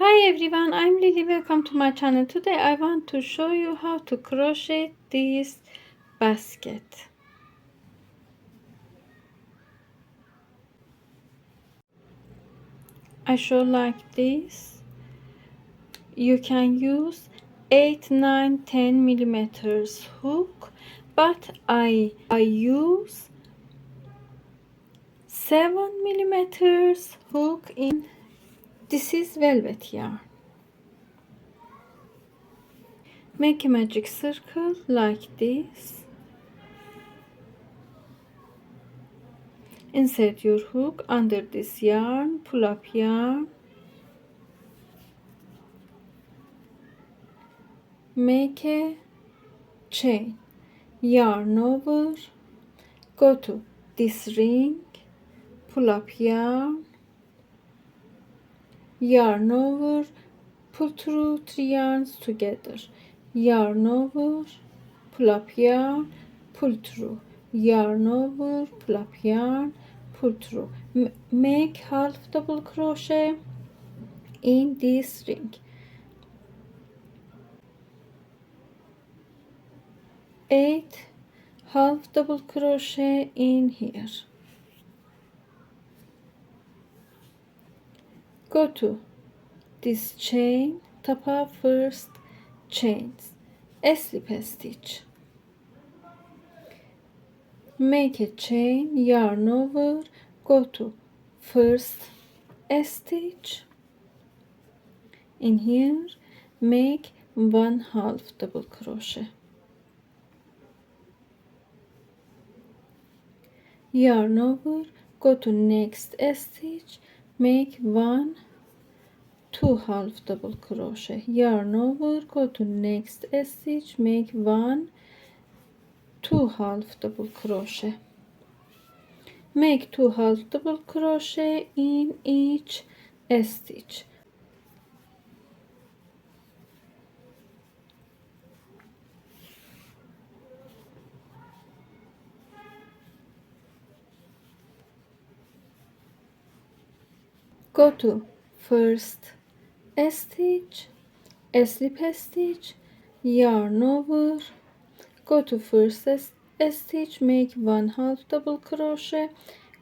Hi everyone, I'm Lily. Welcome to my channel. Today I want to show you how to crochet this basket. I show like this. You can use 8, 9, 10 millimeters hook, but I use 7 millimeters hook in. This is velvet yarn. Make a magic circle like this. Insert your hook under this yarn, pull up yarn, make a chain, yarn over, go to this ring, pull up yarn, yarn over, pull through 3 yarns together, yarn over, pull up yarn, pull through, yarn over, pull up yarn, pull through. Make half double crochet in this ring. 8 half double crochet in here. Go to this chain, top up first chains, a slip stitch, make a chain, yarn over, go to first stitch, in here make 1 half double crochet, yarn over, go to next stitch, make 1 2 half double crochet, yarn over, go to next stitch, make 1 2 half double crochet, make 2 half double crochet in each stitch. Go to first stitch, slip stitch, yarn over, go to first stitch, make 1 half double crochet,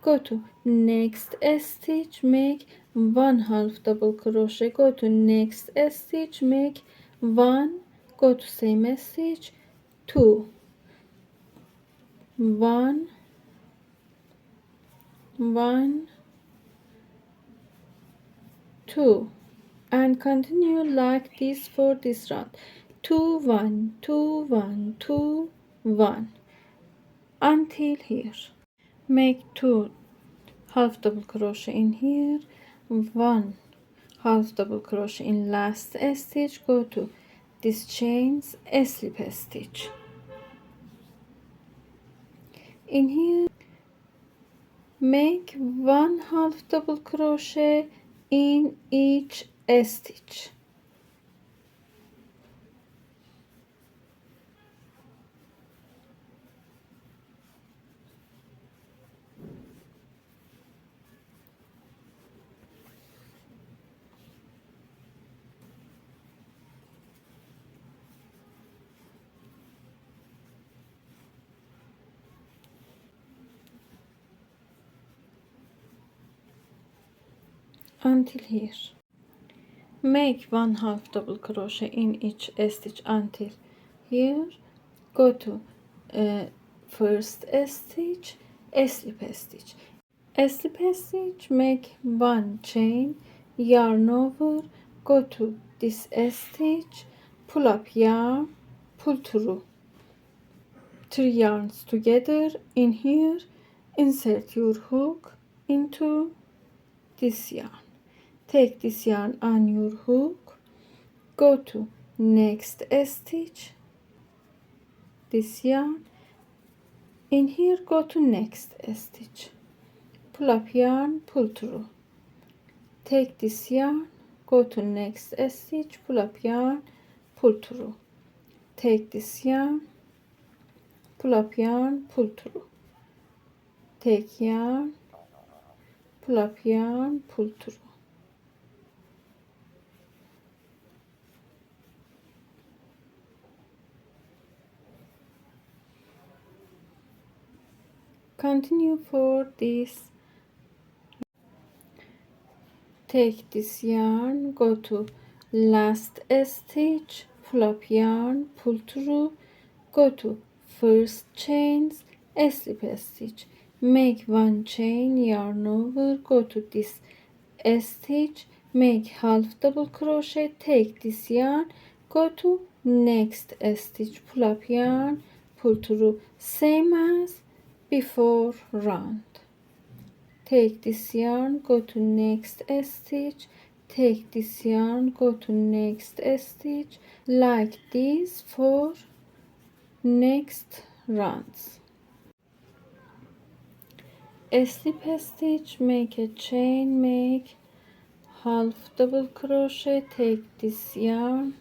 go to next stitch, make 1 half double crochet, go to next stitch, make 1, go to same stitch, 2, 1, 1, 2, and continue like this for this round. 2 1 2 1 2 1 until here. Make 2 half double crochet in here, 1 half double crochet in last stitch, go to this chains, a slip stitch, in here make 1 half double crochet in each stitch. Until here. Make 1 half double crochet in each stitch until here. Go to first stitch, a slip stitch, a slip stitch, make 1 chain, yarn over, go to this stitch, pull up yarn, pull through 3 yarns together, in here insert your hook into this yarn, take this yarn on your hook, go to next stitch, this yarn, in here go to next stitch, pull up yarn, pull through, take this yarn, go to next stitch, pull up yarn, pull through, take this yarn, pull up yarn, pull through, take yarn, pull up yarn, pull through, Continue for this. Take this yarn, go to last stitch, pull up yarn, pull through, go to first chains, slip stitch, make one chain, yarn over, go to this stitch, make half double crochet, take this yarn, go to next stitch, pull up yarn, pull through, same as before round. Take this yarn, go to next stitch, take this yarn, go to next stitch, like this for next rounds. Slip stitch, make a chain, make half double crochet, take this yarn,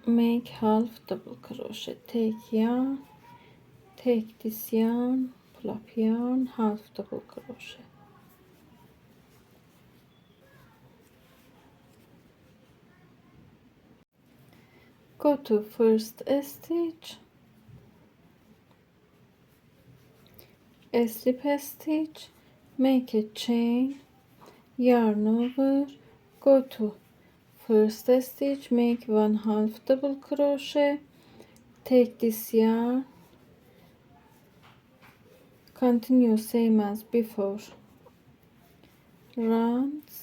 make half double crochet, take yarn, take this yarn, pull up yarn, half double crochet. Go to first stitch, slip stitch, make a chain, yarn over, go to first stitch, make one half double crochet, take this yarn, continue same as before rounds.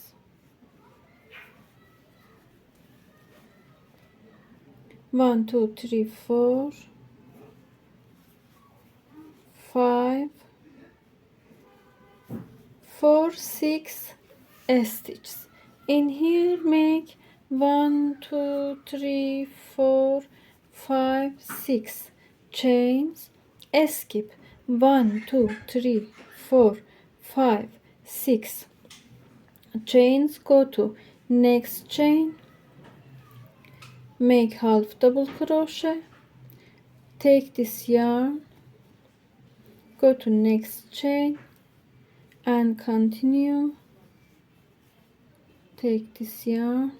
1 2 3 4 5 4 6 stitches. In here make 1 2 3 4 5 6 chains, skip 1 2 3 4 5 6 chains, go to next chain, make half double crochet, take this yarn, go to next chain and continue, take this yarn,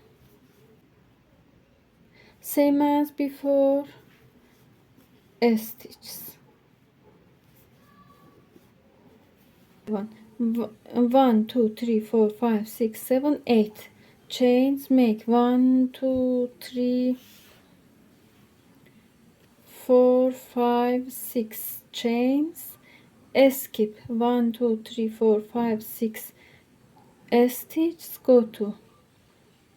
same as before, stitches. 1 2 3 4 5 6 7 8 chains, make 1 2 3 4 5 6 chains, skip 1 2 3 4 5 6 stitches, go to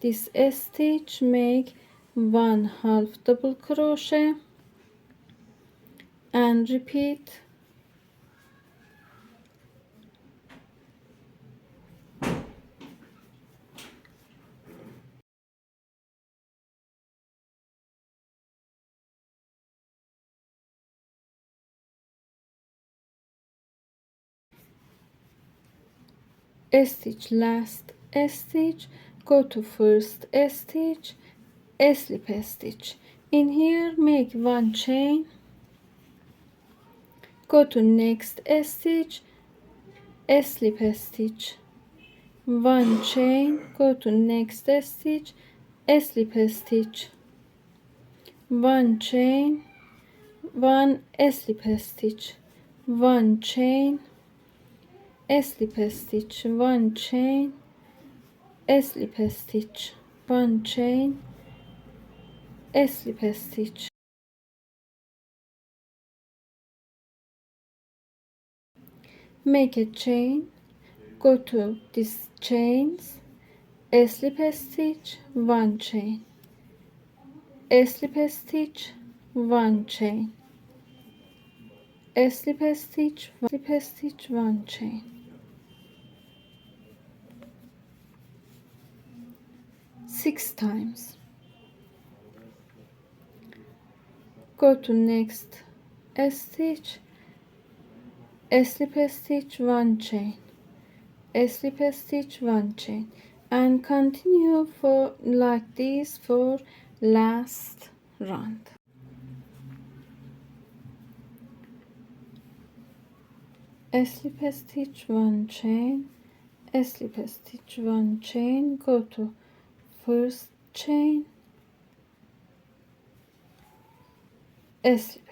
this stitch, make one half double crochet and repeat. Stitch last stitch, go to first stitch, slip stitch. In here make one chain, go to next stitch, slip stitch, one chain, go to next stitch, slip stitch, one chain, one slip stitch, one chain, slip stitch, one chain, slip stitch, one chain, slip stitch. Make a chain, go to these chains, slip stitch, one chain, slip stitch, one chain, slip stitch, one chain. 6 times. Go to next stitch, slip stitch, one chain, slip stitch, one chain, and continue for like this for last round. Slip stitch, one chain, slip stitch, one chain, go to first chain, slip